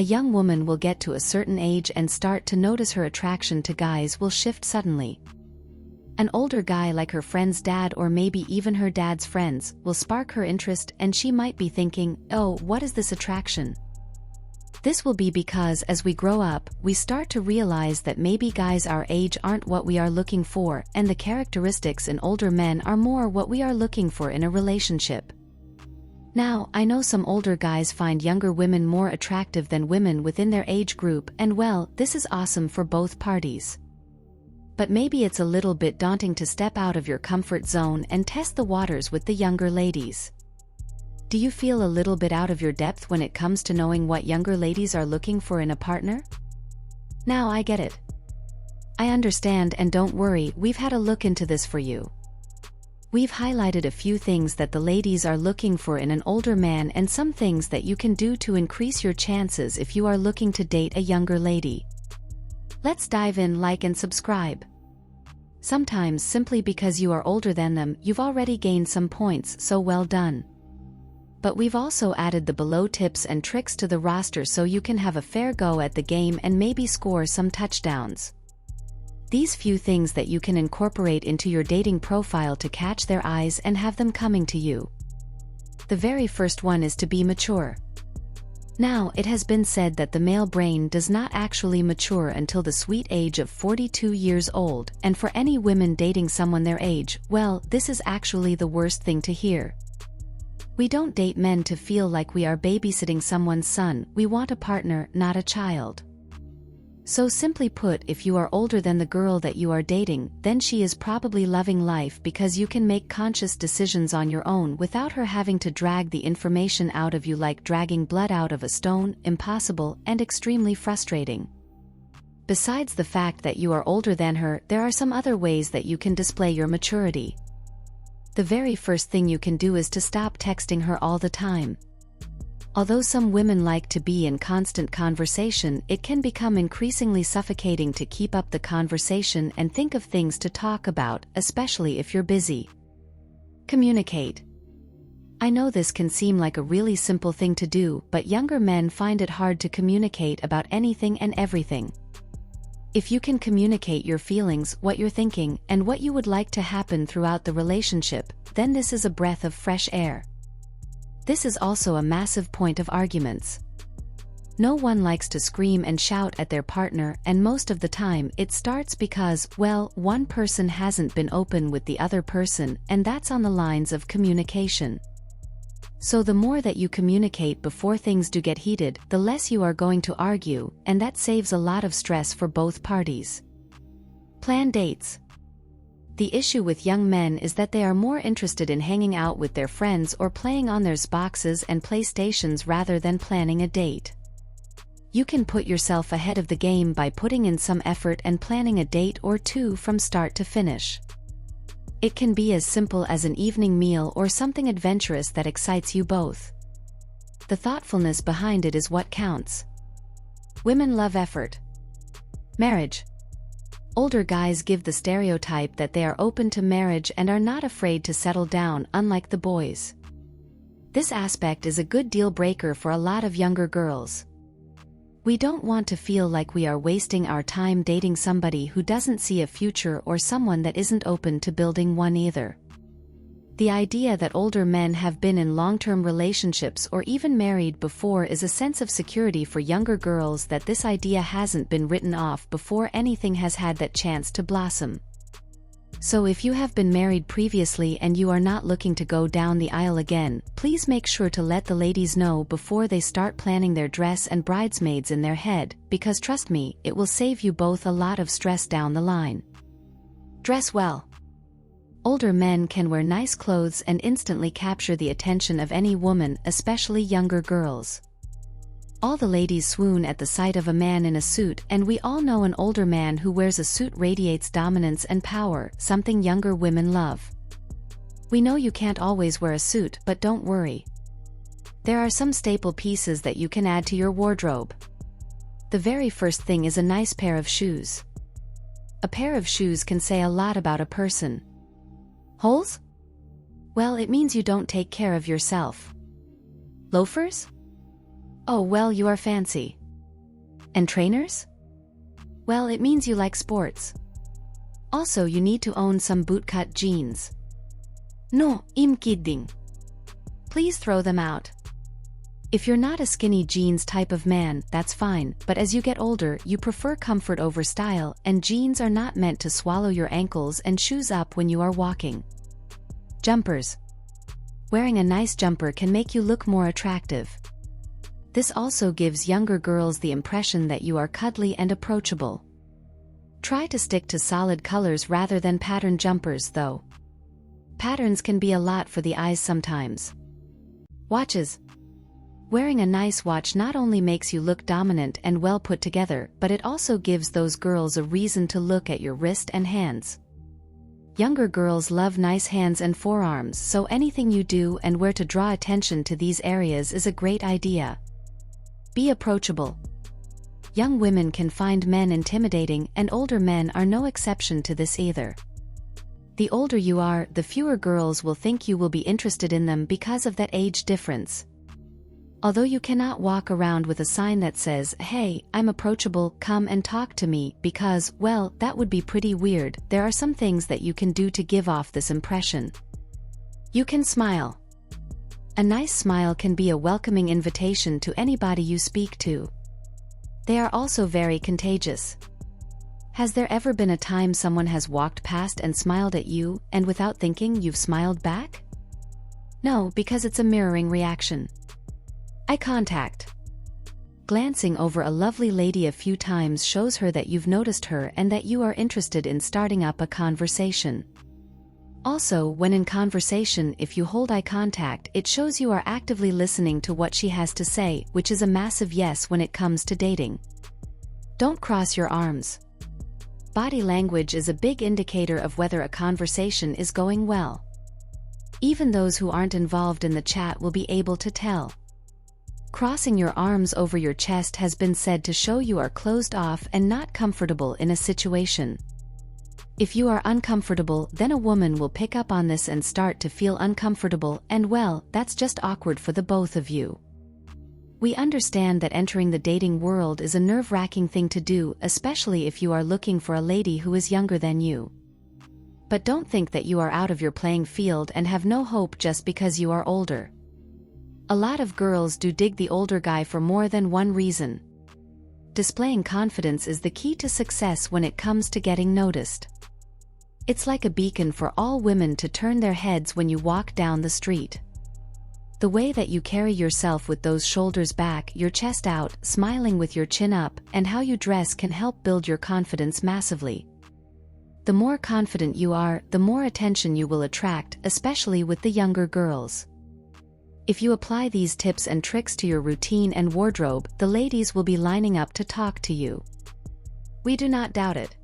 A young woman will get to a certain age and start to notice her attraction to guys will shift suddenly. An older guy like her friend's dad or maybe even her dad's friends will spark her interest and she might be thinking, oh, what is this attraction? This will be because as we grow up, we start to realize that maybe guys our age aren't what we are looking for and the characteristics in older men are more what we are looking for in a relationship. Now, I know some older guys find younger women more attractive than women within their age group and well, this is awesome for both parties. But maybe it's a little bit daunting to step out of your comfort zone and test the waters with the younger ladies. Do you feel a little bit out of your depth when it comes to knowing what younger ladies are looking for in a partner? Now I get it. I understand and don't worry, we've had a look into this for you. We've highlighted a few things that the ladies are looking for in an older man and some things that you can do to increase your chances if you are looking to date a younger lady. Let's dive in, like and subscribe. Sometimes simply because you are older than them, you've already gained some points, so well done. But we've also added the below tips and tricks to the roster so you can have a fair go at the game and maybe score some touchdowns. These few things that you can incorporate into your dating profile to catch their eyes and have them coming to you. The very first one is to be mature. Now, it has been said that the male brain does not actually mature until the sweet age of 42 years old, and for any women dating someone their age, well, this is actually the worst thing to hear. We don't date men to feel like we are babysitting someone's son, we want a partner, not a child. So simply put, if you are older than the girl that you are dating, then she is probably loving life because you can make conscious decisions on your own without her having to drag the information out of you like dragging blood out of a stone, impossible and extremely frustrating. Besides the fact that you are older than her, there are some other ways that you can display your maturity. The very first thing you can do is to stop texting her all the time. Although some women like to be in constant conversation, it can become increasingly suffocating to keep up the conversation and think of things to talk about, especially if you're busy. Communicate. I know this can seem like a really simple thing to do, but younger men find it hard to communicate about anything and everything. If you can communicate your feelings, what you're thinking, and what you would like to happen throughout the relationship, then this is a breath of fresh air. This is also a massive point of arguments. No one likes to scream and shout at their partner, and most of the time it starts because, well, one person hasn't been open with the other person, and that's on the lines of communication. So the more that you communicate before things do get heated, the less you are going to argue, and that saves a lot of stress for both parties. Plan dates. The issue with young men is that they are more interested in hanging out with their friends or playing on their Xboxes and PlayStations rather than planning a date. You can put yourself ahead of the game by putting in some effort and planning a date or two from start to finish. It can be as simple as an evening meal or something adventurous that excites you both. The thoughtfulness behind it is what counts. Women love effort. Marriage. Older guys give the stereotype that they are open to marriage and are not afraid to settle down, unlike the boys. This aspect is a good deal breaker for a lot of younger girls. We don't want to feel like we are wasting our time dating somebody who doesn't see a future or someone that isn't open to building one either. The idea that older men have been in long-term relationships or even married before is a sense of security for younger girls that this idea hasn't been written off before anything has had that chance to blossom. So if you have been married previously and you are not looking to go down the aisle again, please make sure to let the ladies know before they start planning their dress and bridesmaids in their head, because trust me, it will save you both a lot of stress down the line. Dress well. Older men can wear nice clothes and instantly capture the attention of any woman, especially younger girls. All the ladies swoon at the sight of a man in a suit, and we all know an older man who wears a suit radiates dominance and power, something younger women love. We know you can't always wear a suit, but don't worry. There are some staple pieces that you can add to your wardrobe. The very first thing is a nice pair of shoes. A pair of shoes can say a lot about a person. Holes? Well, it means you don't take care of yourself. Loafers? Oh well, you are fancy. And trainers? Well, it means you like sports. Also, you need to own some bootcut jeans. No, I'm kidding. Please throw them out. If you're not a skinny jeans type of man, that's fine, but as you get older, you prefer comfort over style, and jeans are not meant to swallow your ankles and shoes up when you are walking. Jumpers. Wearing a nice jumper can make you look more attractive. This also gives younger girls the impression that you are cuddly and approachable. Try to stick to solid colors rather than pattern jumpers, though. Patterns can be a lot for the eyes sometimes. Watches. Wearing a nice watch not only makes you look dominant and well put together, but it also gives those girls a reason to look at your wrist and hands. Younger girls love nice hands and forearms, so anything you do and wear to draw attention to these areas is a great idea. Be approachable. Young women can find men intimidating, and older men are no exception to this either. The older you are, the fewer girls will think you will be interested in them because of that age difference. Although you cannot walk around with a sign that says, "Hey, I'm approachable, come and talk to me," because, well, that would be pretty weird, there are some things that you can do to give off this impression. You can smile. A nice smile can be a welcoming invitation to anybody you speak to. They are also very contagious. Has there ever been a time someone has walked past and smiled at you, and without thinking you've smiled back? No, because it's a mirroring reaction. Eye contact. Glancing over a lovely lady a few times shows her that you've noticed her and that you are interested in starting up a conversation. Also, when in conversation, if you hold eye contact, it shows you are actively listening to what she has to say, which is a massive yes when it comes to dating. Don't cross your arms. Body language is a big indicator of whether a conversation is going well. Even those who aren't involved in the chat will be able to tell. Crossing your arms over your chest has been said to show you are closed off and not comfortable in a situation. If you are uncomfortable, then a woman will pick up on this and start to feel uncomfortable, and well, that's just awkward for the both of you. We understand that entering the dating world is a nerve-wracking thing to do, especially if you are looking for a lady who is younger than you. But don't think that you are out of your playing field and have no hope just because you are older. A lot of girls do dig the older guy for more than one reason. Displaying confidence is the key to success when it comes to getting noticed. It's like a beacon for all women to turn their heads when you walk down the street. The way that you carry yourself with those shoulders back, your chest out, smiling with your chin up, and how you dress can help build your confidence massively. The more confident you are, the more attention you will attract, especially with the younger girls. If you apply these tips and tricks to your routine and wardrobe, the ladies will be lining up to talk to you. We do not doubt it.